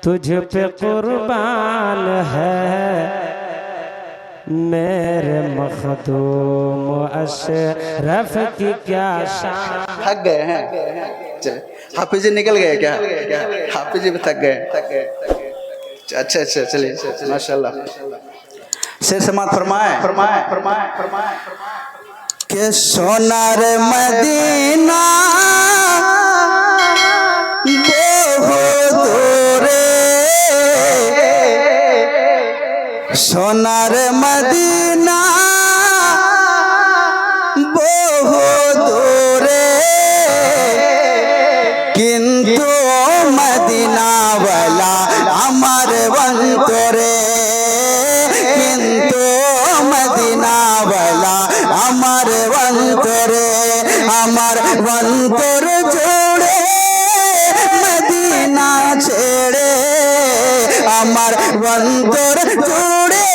तुझ पे कुर्बान है मेरे मखदूम अशरफ की क्या शान। थक गए हैं, चले हाफिज जी निकल गए क्या? हाफिज जी भी थक गए। अच्छा अच्छा, चलिए माशाल्लाह। शेर समात फरमाए के सोनार मदीना बहुत दूरे, सोनार मदीना बहुत दूरे, किंतु मदीना वाला আমার বন্তরে, কিন্তু মদিনা वाला আমার বন্তরে, আমার বন্তর জুড়ে মদিনা ছেড়ে, আমার বন্তর জুড়ে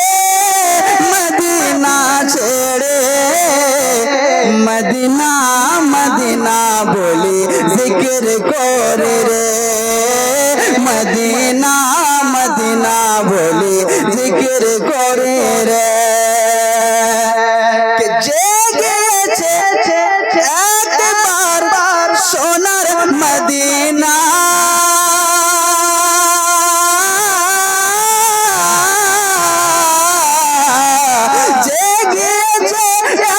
মদিনা ছেড়ে, মদিনা মদিনা বলি জিকির করে রে, মদিনা মদিনা বলি জিকির করে রে। কে জেগেছে একবার সোনার মদিনা, জেগেছে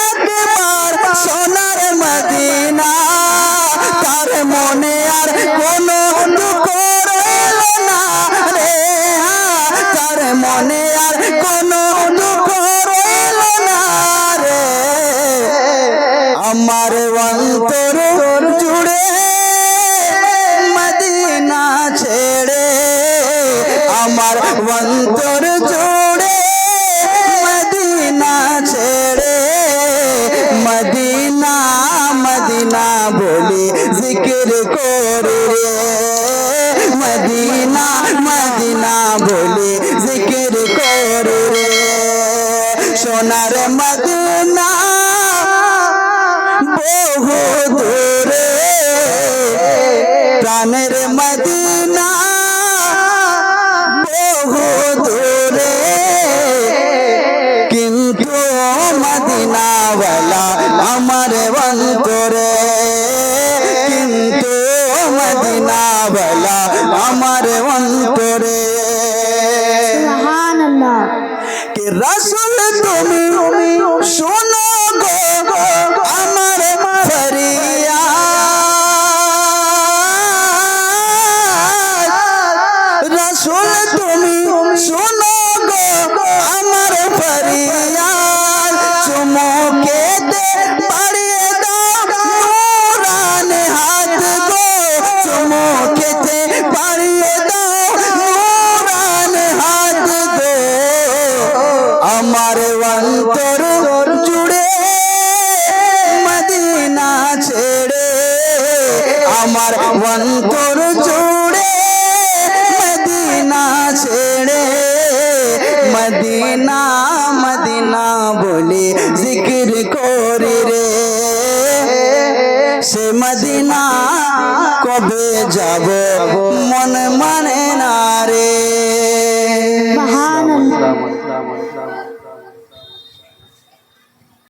একবার সোনার মদিনা, তার মনে আর কোনো দুঃখ রইল না রে, তার মনে আর কোনো দুঃখ রইল না রে, আমার অন্তর জুড়ে মদিনা ছেড়ে, আমার অন্তর জুড়ে মদিনা ছেড়ে, মদিনা মদিনা বলি জিকির করে রে, মদিনা মদিনা বলি জিকির করে রে, সোনার মদিনা বহু দূরে, প্রাণের মদিনা বহু দূরে, কিন্তু মদিনা वाला আমার অন্তরে, কিন্তু মদিনা वाला আমার অন্তরে। সুবহানাল্লাহ। कि रसूल তুমি শোনো গো আমার ফরিয়াদ, রসুল তুমি শোনো গো আমার ফরিয়াদ, চুমুকেতে বাড়িয়ে দাও নূরানি হাত গো, চুমুকেতে বাড়িয়ে দাও নূরানি হাত গো, আমার অন্তর জুড়ে মদিনা ছেড়ে, আমার অন্তর জুড়ে মদিনা ছেড়ে, মদিনা মদিনা বলে জিকির করি রে, সে মদিনা কবে যাব মন মানে না রে।